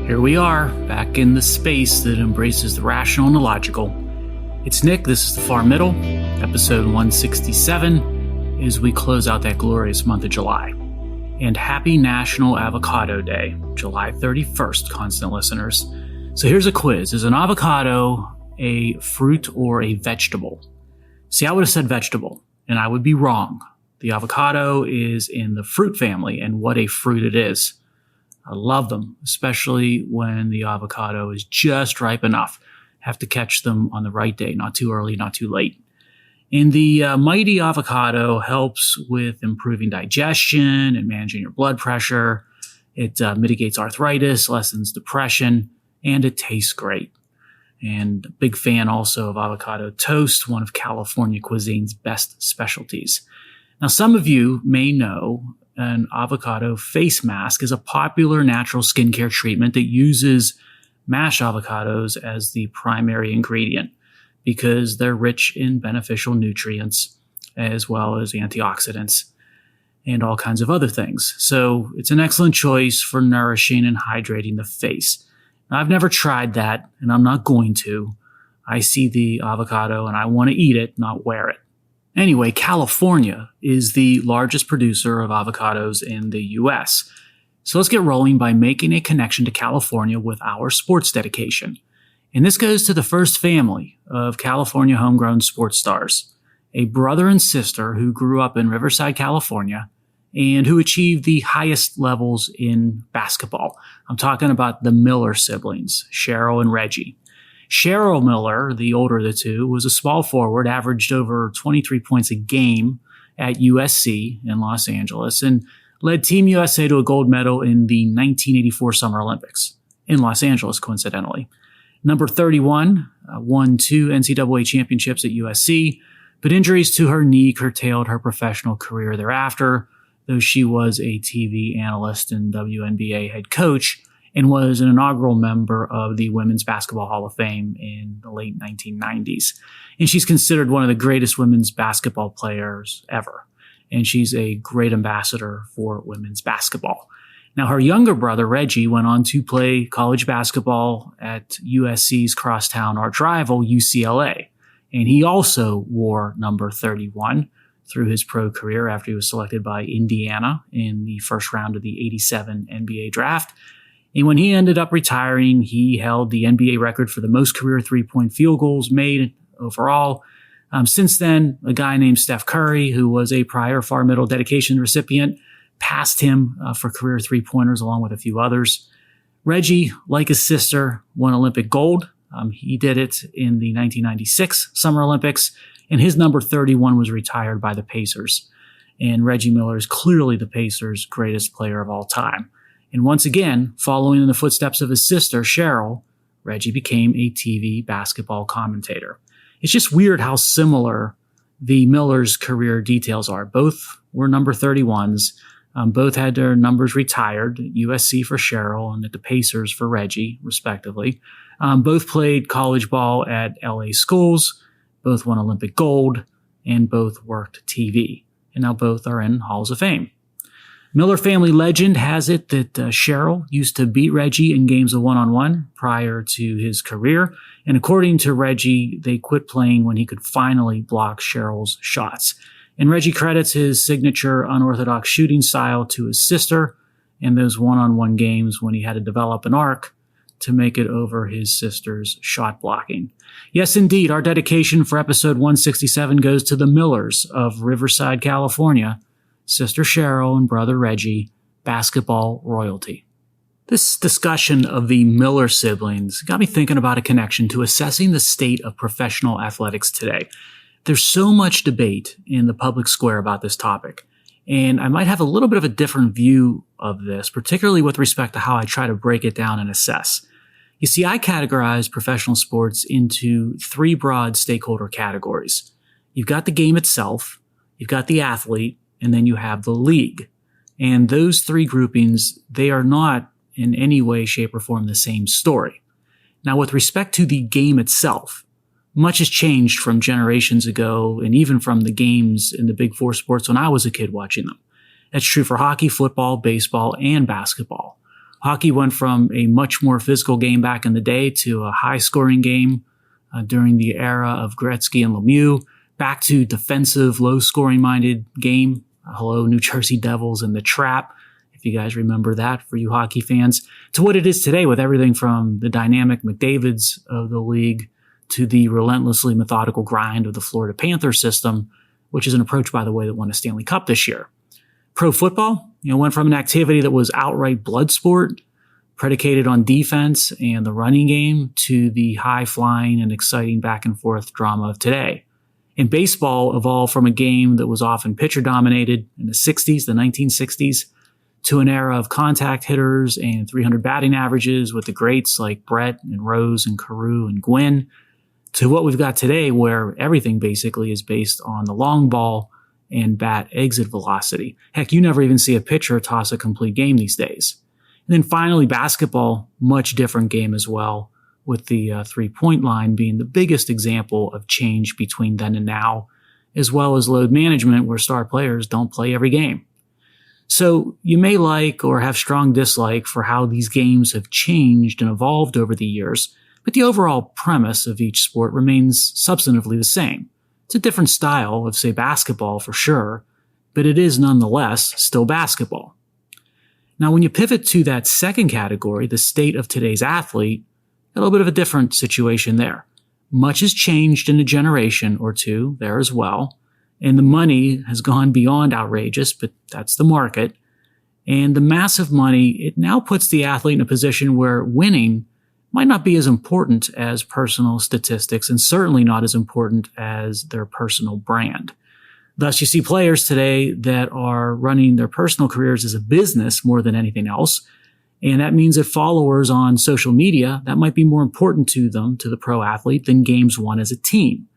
Here we are, back in the space that embraces the rational and the logical. It's Nick, this is The Far Middle, episode 167, as we close out that glorious month of July. And happy National Avocado Day, July 31st, constant listeners. So here's a quiz. Is an avocado a fruit or a vegetable? See, I would have said vegetable, and I would be wrong. The avocado is in the fruit family, and what a fruit it is. I love them, especially when the avocado is just ripe enough. Have to catch them on the right day, not too early, not too late. And the mighty avocado helps with improving digestion and managing your blood pressure. It mitigates arthritis, lessens depression, and it tastes great. And a big fan also of avocado toast, one of California cuisine's best specialties. Now, some of you may know an avocado face mask is a popular natural skincare treatment that uses mashed avocados as the primary ingredient because they're rich in beneficial nutrients as well as antioxidants and all kinds of other things. So it's an excellent choice for nourishing and hydrating the face. Now, I've never tried that, and I'm not going to. I see the avocado and I want to eat it, not wear it. Anyway, California is the largest producer of avocados in the U.S. So let's get rolling by making a connection to California with our sports dedication. And this goes to the first family of California homegrown sports stars, a brother and sister who grew up in Riverside, California, and who achieved the highest levels in basketball. I'm talking about the Miller siblings, Cheryl and Reggie. Cheryl Miller, the older of the two, was a small forward, averaged over 23 points a game at USC in Los Angeles, and led Team USA to a gold medal in the 1984 Summer Olympics in Los Angeles, coincidentally. Number 31 won 2 NCAA championships at USC, but injuries to her knee curtailed her professional career thereafter, though she was a TV analyst and WNBA head coach, and was an inaugural member of the Women's Basketball Hall of Fame in the late 1990s. And she's considered one of the greatest women's basketball players ever. And she's a great ambassador for women's basketball. Now, her younger brother, Reggie, went on to play college basketball at USC's crosstown arch rival, UCLA. And he also wore number 31 through his pro career after he was selected by Indiana in the first round of the 87 NBA draft. And when he ended up retiring, he held the NBA record for the most career three-point field goals made overall. Since then, a guy named Steph Curry, who was a prior Far Middle dedication recipient, passed him for career three-pointers along with a few others. Reggie, like his sister, won Olympic gold. He did it in the 1996 Summer Olympics, and his number 31 was retired by the Pacers. And Reggie Miller is clearly the Pacers' greatest player of all time. And once again, following in the footsteps of his sister, Cheryl, Reggie became a TV basketball commentator. It's just weird how similar the Millers' career details are. Both were number 31s. Both had their numbers retired, USC for Cheryl and at the Pacers for Reggie, respectively. Both played college ball at LA schools. Both won Olympic gold, and both worked TV. And now both are in Halls of Fame. Miller family legend has it that Cheryl used to beat Reggie in games of one-on-one prior to his career. And according to Reggie, they quit playing when he could finally block Cheryl's shots. And Reggie credits his signature unorthodox shooting style to his sister and those one-on-one games when he had to develop an arc to make it over his sister's shot blocking. Yes, indeed, our dedication for episode 167 goes to the Millers of Riverside, California, Sister Cheryl and brother Reggie, basketball royalty. This discussion of the Miller siblings got me thinking about a connection to assessing the state of professional athletics today. There's so much debate in the public square about this topic, and I might have a little bit of a different view of this, particularly with respect to how I try to break it down and assess. You see, I categorize professional sports into 3 broad stakeholder categories. You've got the game itself, you've got the athlete, and then you have the league. And those 3 groupings, they are not in any way, shape, or form the same story. Now, with respect to the game itself, much has changed from generations ago and even from the games in the Big 4 sports when I was a kid watching them. That's true for hockey, football, baseball, and basketball. Hockey went from a much more physical game back in the day to a high-scoring game during the era of Gretzky and Lemieux, back to defensive, low-scoring-minded game. Hello, New Jersey Devils and the Trap, if you guys remember that for you hockey fans, to what it is today with everything from the dynamic McDavids of the league to the relentlessly methodical grind of the Florida Panthers system, which is an approach, by the way, that won a Stanley Cup this year. Pro football, went from an activity that was outright blood sport, predicated on defense and the running game, to the high-flying and exciting back-and-forth drama of today. And baseball evolved from a game that was often pitcher-dominated in the 60s, the 1960s, to an era of contact hitters and 300 batting averages with the greats like Brett and Rose and Carew and Gwynn, to what we've got today where everything basically is based on the long ball and bat exit velocity. Heck, you never even see a pitcher toss a complete game these days. And then finally, basketball, much different game as well, with the three-point line being the biggest example of change between then and now, as well as load management where star players don't play every game. So you may like or have strong dislike for how these games have changed and evolved over the years, but the overall premise of each sport remains substantively the same. It's a different style of, say, basketball for sure, but it is nonetheless still basketball. Now, when you pivot to that second category, the state of today's athlete, a little bit of a different situation there. Much has changed in a generation or two there as well, and the money has gone beyond outrageous, but that's the market. And the massive money, it now puts the athlete in a position where winning might not be as important as personal statistics and certainly not as important as their personal brand. Thus, you see players today that are running their personal careers as a business more than anything else. And that means that followers on social media, that might be more important to them, to the pro athlete, than games won as a team.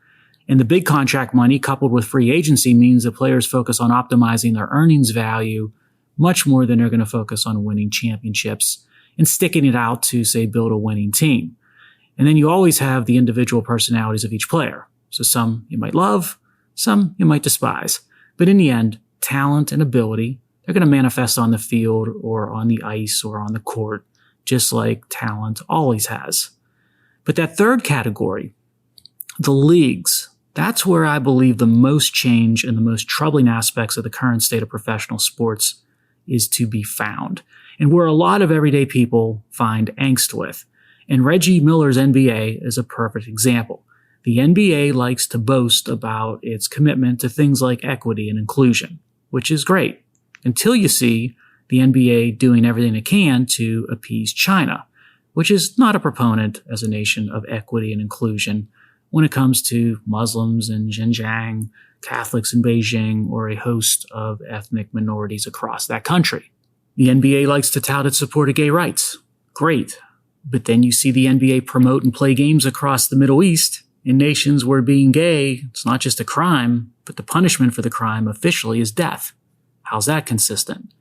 And the big contract money coupled with free agency means that players focus on optimizing their earnings value much more than they're going to focus on winning championships and sticking it out to, say, build a winning team. And then you always have the individual personalities of each player. So some you might love, some you might despise. But in the end, talent and ability, they're going to manifest on the field or on the ice or on the court, just like talent always has. But that third category, the leagues, that's where I believe the most change and the most troubling aspects of the current state of professional sports is to be found, and where a lot of everyday people find angst with. And Reggie Miller's NBA is a perfect example. The NBA likes to boast about its commitment to things like equity and inclusion, which is great, until you see the NBA doing everything it can to appease China, which is not a proponent as a nation of equity and inclusion when it comes to Muslims in Xinjiang, Catholics in Beijing, or a host of ethnic minorities across that country. The NBA likes to tout its support of gay rights. Great. But then you see the NBA promote and play games across the Middle East in nations where being gay, it's not just a crime, but the punishment for the crime officially is death. How's that consistent?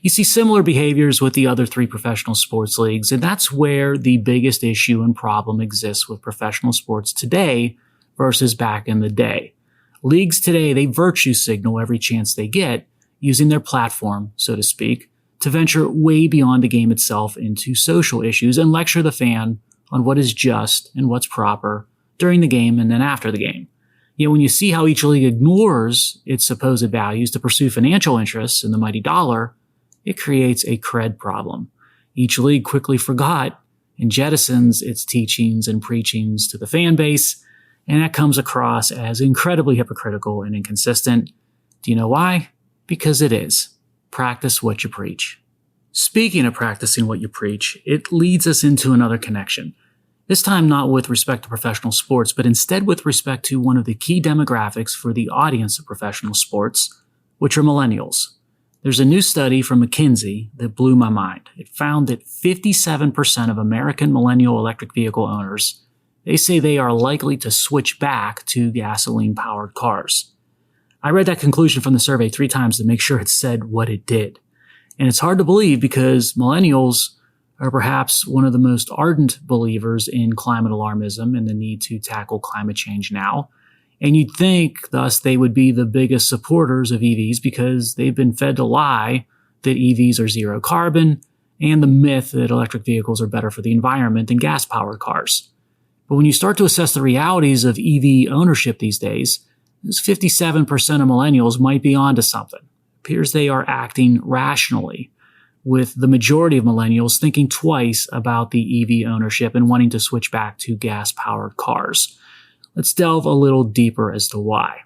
You see similar behaviors with the other three professional sports leagues, and that's where the biggest issue and problem exists with professional sports today versus back in the day. Leagues today, they virtue signal every chance they get, using their platform, so to speak, to venture way beyond the game itself into social issues and lecture the fan on what is just and what's proper during the game and then after the game. Yet when you see how each league ignores its supposed values to pursue financial interests in the mighty dollar, it creates a cred problem. Each league quickly forgot and jettisons its teachings and preachings to the fan base, and that comes across as incredibly hypocritical and inconsistent. Do you know why? Because it is. Practice what you preach. Speaking of practicing what you preach, it leads us into another connection. This time not with respect to professional sports, but instead with respect to one of the key demographics for the audience of professional sports, which are millennials. There's a new study from McKinsey that blew my mind. It found that 57% of American millennial electric vehicle owners, they say they are likely to switch back to gasoline-powered cars. I read that conclusion from the survey 3 times to make sure it said what it did. And it's hard to believe because millennials are perhaps one of the most ardent believers in climate alarmism and the need to tackle climate change now. And you'd think, thus, they would be the biggest supporters of EVs because they've been fed to lie that EVs are zero carbon and the myth that electric vehicles are better for the environment than gas-powered cars. But when you start to assess the realities of EV ownership these days, 57% of millennials might be onto something. It appears they are acting rationally, with the majority of millennials thinking twice about the EV ownership and wanting to switch back to gas-powered cars. Let's delve a little deeper as to why.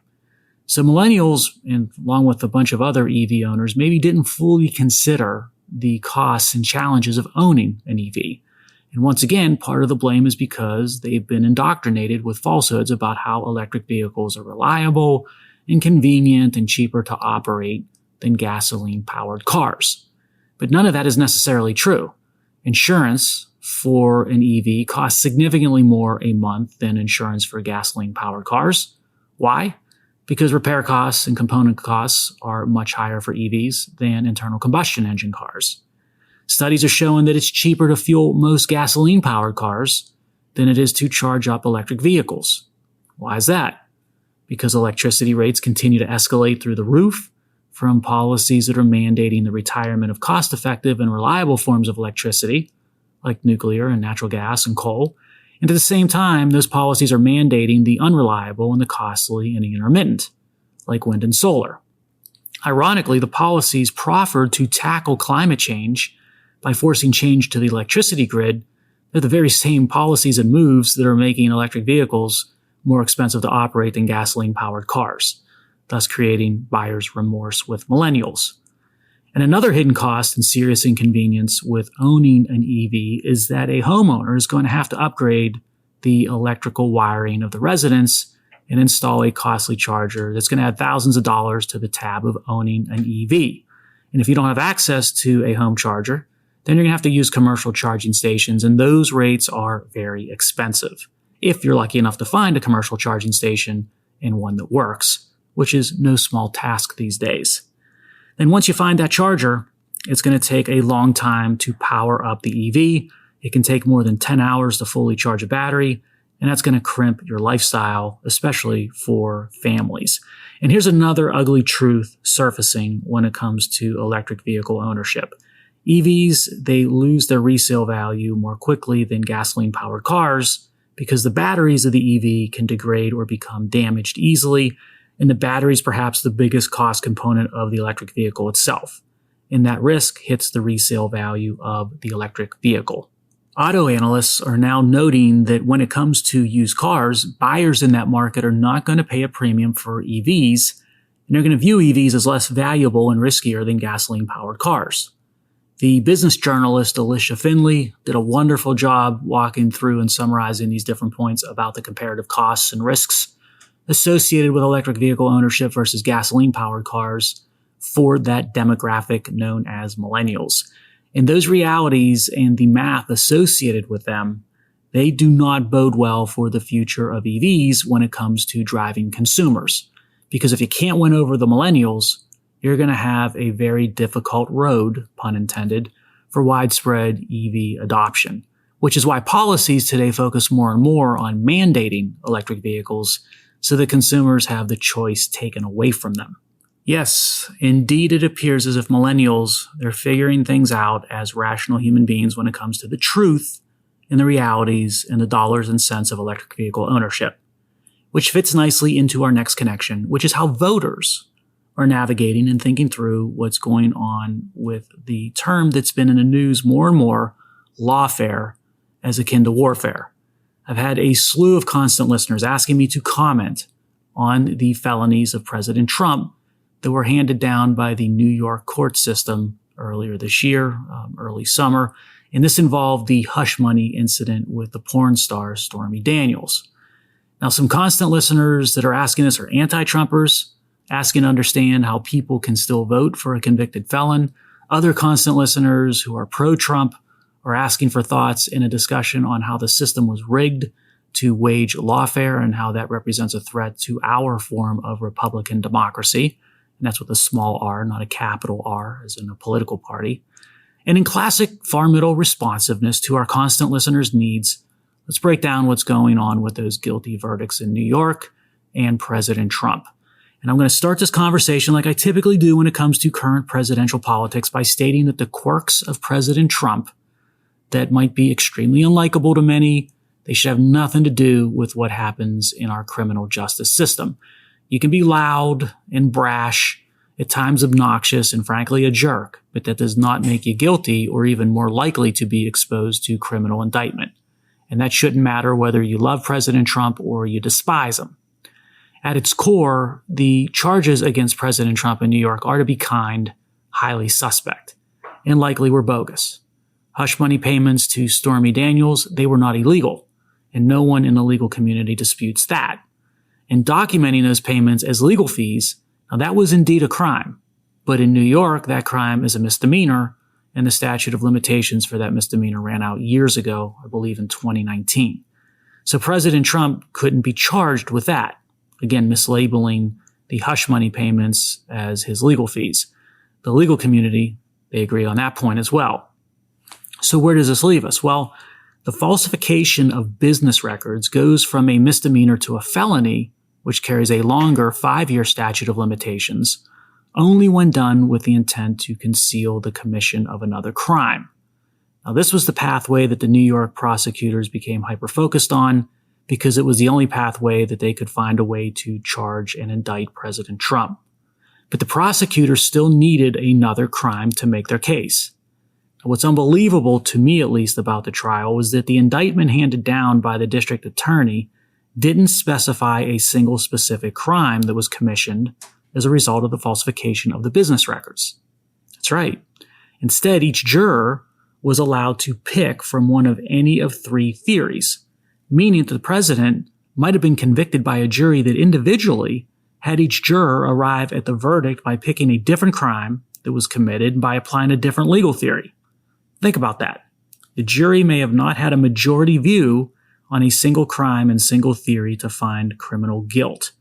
So millennials, and along with a bunch of other EV owners, maybe didn't fully consider the costs and challenges of owning an EV. And once again, part of the blame is because they've been indoctrinated with falsehoods about how electric vehicles are reliable and convenient and cheaper to operate than gasoline-powered cars. But none of that is necessarily true. Insurance for an EV costs significantly more a month than insurance for gasoline-powered cars. Why? Because repair costs and component costs are much higher for EVs than internal combustion engine cars. Studies are showing that it's cheaper to fuel most gasoline-powered cars than it is to charge up electric vehicles. Why is that? Because electricity rates continue to escalate through the roof from policies that are mandating the retirement of cost-effective and reliable forms of electricity, like nuclear and natural gas and coal. And at the same time, those policies are mandating the unreliable and the costly and the intermittent, like wind and solar. Ironically, the policies proffered to tackle climate change by forcing change to the electricity grid, they're the very same policies and moves that are making electric vehicles more expensive to operate than gasoline-powered cars, thus creating buyer's remorse with millennials. And another hidden cost and serious inconvenience with owning an EV is that a homeowner is going to have to upgrade the electrical wiring of the residence and install a costly charger that's going to add thousands of dollars to the tab of owning an EV. And if you don't have access to a home charger, then you're going to have to use commercial charging stations, and those rates are very expensive, if you're lucky enough to find a commercial charging station and one that works, which is no small task these days. Then once you find that charger, it's going to take a long time to power up the EV. It can take more than 10 hours to fully charge a battery, and that's going to crimp your lifestyle, especially for families. And here's another ugly truth surfacing when it comes to electric vehicle ownership. EVs, they lose their resale value more quickly than gasoline-powered cars because the batteries of the EV can degrade or become damaged easily, and the battery is perhaps the biggest cost component of the electric vehicle itself. And that risk hits the resale value of the electric vehicle. Auto analysts are now noting that when it comes to used cars, buyers in that market are not going to pay a premium for EVs, and they're going to view EVs as less valuable and riskier than gasoline-powered cars. The business journalist Alicia Finley did a wonderful job walking through and summarizing these different points about the comparative costs and risks associated with electric vehicle ownership versus gasoline-powered cars for that demographic known as millennials. And those realities and the math associated with them, they do not bode well for the future of EVs when it comes to driving consumers. Because if you can't win over the millennials, you're going to have a very difficult road, pun intended, for widespread EV adoption, which is why policies today focus more and more on mandating electric vehicles so that consumers have the choice taken away from them. Yes, indeed it appears as if millennials, they're figuring things out as rational human beings when it comes to the truth and the realities and the dollars and cents of electric vehicle ownership, which fits nicely into our next connection, which is how voters are navigating and thinking through what's going on with the term that's been in the news more and more, lawfare, as akin to warfare. I've had a slew of constant listeners asking me to comment on the felonies of President Trump that were handed down by the New York court system earlier this year, early summer. And this involved the hush money incident with the porn star Stormy Daniels. Now, some constant listeners that are asking this are anti-Trumpers, asking to understand how people can still vote for a convicted felon. Other constant listeners who are pro-Trump are asking for thoughts in a discussion on how the system was rigged to wage lawfare and how that represents a threat to our form of Republican democracy. And that's with a small r, not a capital R, as in a political party. And in classic far middle responsiveness to our constant listeners' needs, let's break down what's going on with those guilty verdicts in New York and President Trump. And I'm going to start this conversation like I typically do when it comes to current presidential politics by stating that the quirks of President Trump that might be extremely unlikable to many, they should have nothing to do with what happens in our criminal justice system. You can be loud and brash, at times obnoxious, and frankly a jerk, but that does not make you guilty or even more likely to be exposed to criminal indictment. And that shouldn't matter whether you love President Trump or you despise him. At its core, the charges against President Trump in New York are, to be kind, highly suspect, and likely were bogus. Hush money payments to Stormy Daniels, they were not illegal, and no one in the legal community disputes that. And documenting those payments as legal fees, now that was indeed a crime. But in New York, that crime is a misdemeanor, and the statute of limitations for that misdemeanor ran out years ago, I believe in 2019. So President Trump couldn't be charged with that. Again, mislabeling the hush money payments as his legal fees. The legal community, they agree on that point as well. So where does this leave us? Well, the falsification of business records goes from a misdemeanor to a felony, which carries a longer 5-year statute of limitations, only when done with the intent to conceal the commission of another crime. Now, this was the pathway that the New York prosecutors became hyper-focused on because it was the only pathway that they could find a way to charge and indict President Trump. But the prosecutors still needed another crime to make their case. What's unbelievable, to me at least, about the trial was that the indictment handed down by the district attorney didn't specify a single specific crime that was commissioned as a result of the falsification of the business records. That's right. Instead, each juror was allowed to pick from one of any of 3 theories, meaning that the president might have been convicted by a jury that individually had each juror arrive at the verdict by picking a different crime that was committed by applying a different legal theory. Think about that. The jury may have not had a majority view on a single crime and single theory to find criminal guilt.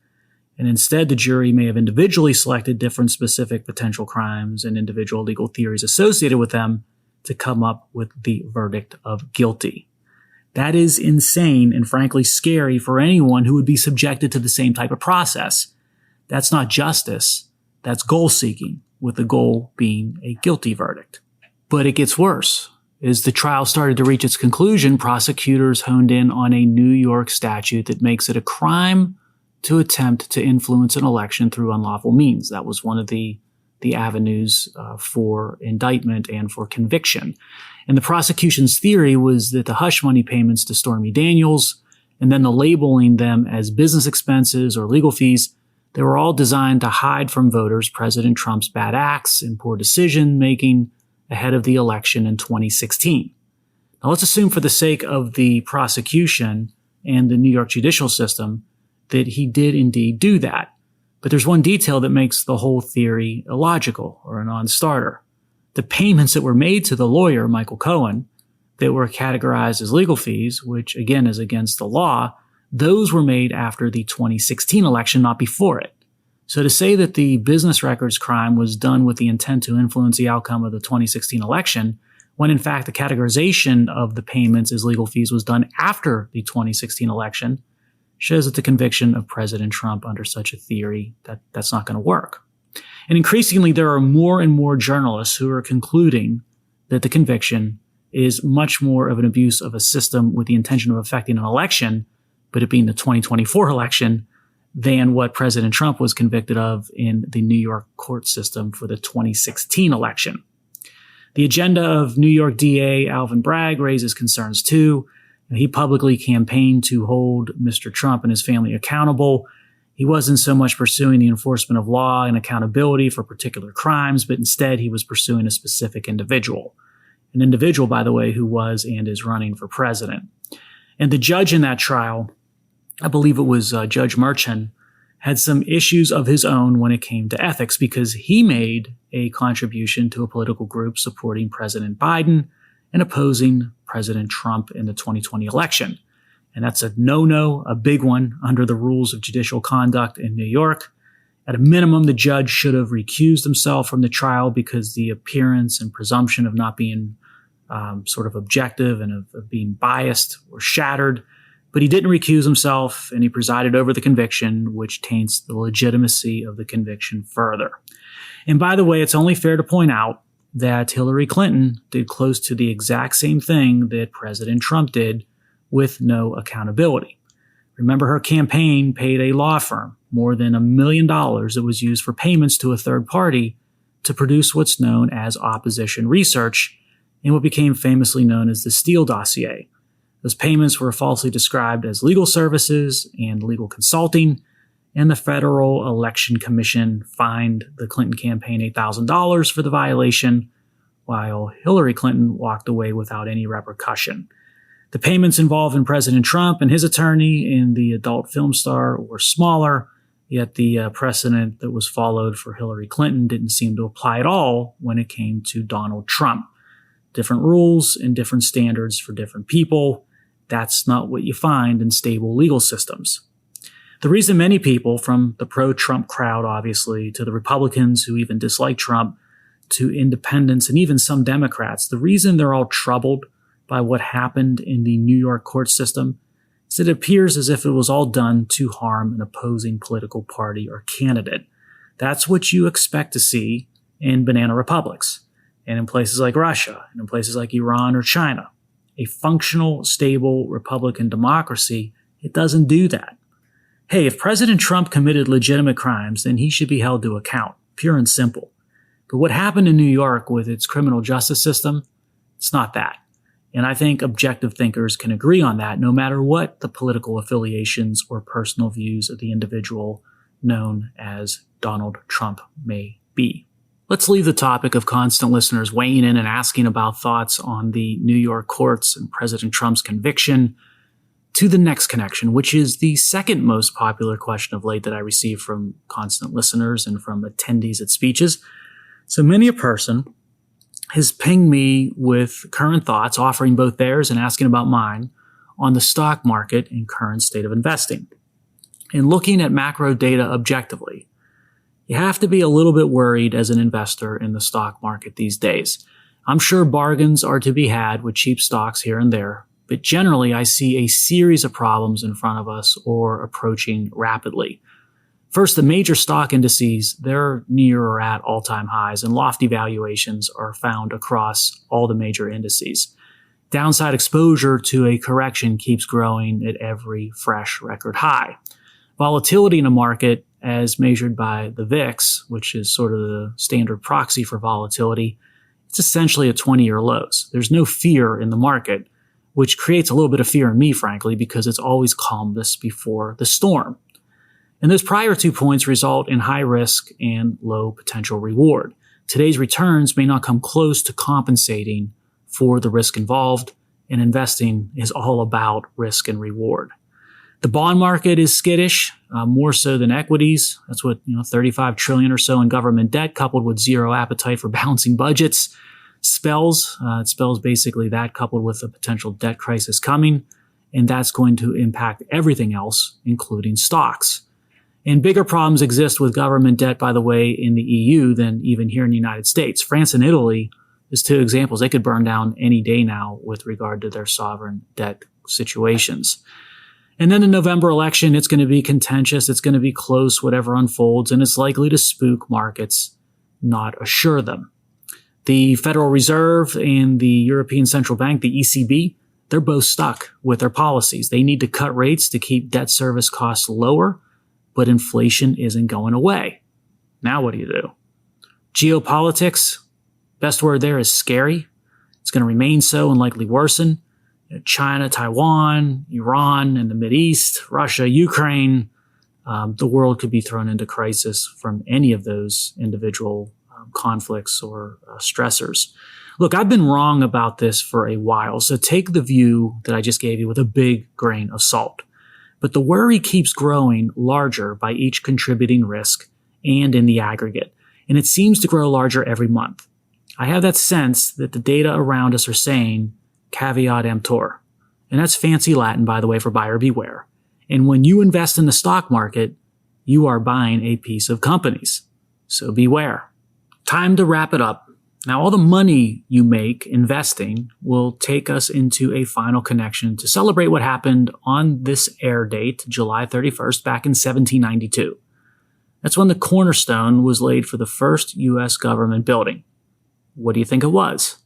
And instead, the jury may have individually selected different specific potential crimes and individual legal theories associated with them to come up with the verdict of guilty. That is insane and frankly scary for anyone who would be subjected to the same type of process. That's not justice. That's goal seeking, with the goal being a guilty verdict. But it gets worse. As the trial started to reach its conclusion, prosecutors honed in on a New York statute that makes it a crime to attempt to influence an election through unlawful means. That was one of the avenues for indictment and for conviction. And the prosecution's theory was that the hush money payments to Stormy Daniels and then the labeling them as business expenses or legal fees, they were all designed to hide from voters President Trump's bad acts and poor decision-making ahead of the election in 2016. Now, let's assume for the sake of the prosecution and the New York judicial system that he did indeed do that. But there's one detail that makes the whole theory illogical or a non-starter. The payments that were made to the lawyer, Michael Cohen, that were categorized as legal fees, which again is against the law, those were made after the 2016 election, not before it. So to say that the business records crime was done with the intent to influence the outcome of the 2016 election, when in fact the categorization of the payments as legal fees was done after the 2016 election, shows that the conviction of President Trump under such a theory, that's not going to work. And increasingly, there are more and more journalists who are concluding that the conviction is much more of an abuse of a system with the intention of affecting an election, but it being the 2024 election, than what President Trump was convicted of in the New York court system for the 2016 election. The agenda of New York DA Alvin Bragg raises concerns too. He publicly campaigned to hold Mr. Trump and his family accountable. He wasn't so much pursuing the enforcement of law and accountability for particular crimes, but instead he was pursuing a specific individual. An individual, by the way, who was and is running for president. And the judge in that trial, I believe it was Judge Merchan, had some issues of his own when it came to ethics because he made a contribution to a political group supporting President Biden and opposing President Trump in the 2020 election. And that's a no-no, a big one under the rules of judicial conduct in New York. At a minimum, the judge should have recused himself from the trial because the appearance and presumption of not being sort of objective and of being biased were shattered. But he didn't recuse himself, and he presided over the conviction, which taints the legitimacy of the conviction further. And by the way, it's only fair to point out that Hillary Clinton did close to the exact same thing that President Trump did with no accountability. Remember, her campaign paid a law firm more than $1 million that was used for payments to a third party to produce what's known as opposition research in what became famously known as the Steele dossier. Those payments were falsely described as legal services and legal consulting, and the Federal Election Commission fined the Clinton campaign $8,000 for the violation, while Hillary Clinton walked away without any repercussion. The payments involving President Trump and his attorney and the adult film star were smaller, yet the precedent that was followed for Hillary Clinton didn't seem to apply at all when it came to Donald Trump. Different rules and different standards for different people. That's not what you find in stable legal systems. The reason many people, from the pro-Trump crowd, obviously, to the Republicans who even dislike Trump, to independents and even some Democrats, the reason they're all troubled by what happened in the New York court system is that it appears as if it was all done to harm an opposing political party or candidate. That's what you expect to see in banana republics and in places like Russia and in places like Iran or China. A functional, stable Republican democracy, it doesn't do that. Hey, if President Trump committed legitimate crimes, then he should be held to account, pure and simple. But what happened in New York with its criminal justice system, it's not that. And I think objective thinkers can agree on that, no matter what the political affiliations or personal views of the individual known as Donald Trump may be. Let's leave the topic of constant listeners weighing in and asking about thoughts on the New York courts and President Trump's conviction to the next connection, which is the second most popular question of late that I receive from constant listeners and from attendees at speeches. So many a person has pinged me with current thoughts, offering both theirs and asking about mine on the stock market and current state of investing. In looking at macro data objectively, you have to be a little bit worried as an investor in the stock market these days. I'm sure bargains are to be had with cheap stocks here and there, but generally I see a series of problems in front of us or approaching rapidly. First, the major stock indices, they're near or at all-time highs, and lofty valuations are found across all the major indices. Downside exposure to a correction keeps growing at every fresh record high. Volatility in a market, as measured by the VIX, which is sort of the standard proxy for volatility, it's essentially at 20-year lows. There's no fear in the market, which creates a little bit of fear in me, frankly, because it's always calmness before the storm. And those prior 2 points result in high risk and low potential reward. Today's returns may not come close to compensating for the risk involved, and investing is all about risk and reward. The bond market is skittish, more so than equities. That's what, 35 trillion or so in government debt coupled with zero appetite for balancing budgets spells. It spells basically that coupled with a potential debt crisis coming, and that's going to impact everything else, including stocks. And bigger problems exist with government debt, by the way, in the EU than even here in the United States. France and Italy is two examples. They could burn down any day now with regard to their sovereign debt situations. And then the November election, it's going to be contentious. It's going to be close, whatever unfolds, and it's likely to spook markets, not assure them. The Federal Reserve and the European Central Bank, the ECB, they're both stuck with their policies. They need to cut rates to keep debt service costs lower, but inflation isn't going away. Now what do you do? Geopolitics, best word there is scary. It's going to remain so and likely worsen. China, Taiwan, Iran, and the Mideast, Russia, Ukraine, the world could be thrown into crisis from any of those individual conflicts or stressors. Look, I've been wrong about this for a while, so take the view that I just gave you with a big grain of salt. But the worry keeps growing larger by each contributing risk and in the aggregate, and it seems to grow larger every month. I have that sense that the data around us are saying caveat emptor, and that's fancy Latin, by the way, for buyer beware. And when you invest in the stock market, you are buying a piece of companies. So beware. Time to wrap it up. Now, all the money you make investing will take us into a final connection to celebrate what happened on this air date, July 31st, back in 1792. That's when the cornerstone was laid for the first U.S. government building. What do you think it was?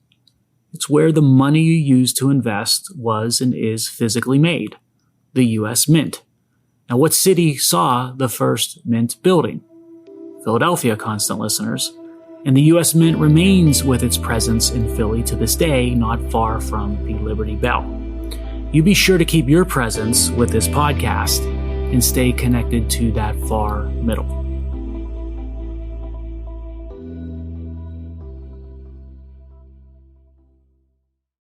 It's where the money you use to invest was and is physically made, the U.S. Mint. Now, what city saw the first Mint building? Philadelphia, constant listeners. And the U.S. Mint remains with its presence in Philly to this day, not far from the Liberty Bell. You be sure to keep your presence with this podcast and stay connected to that far middle.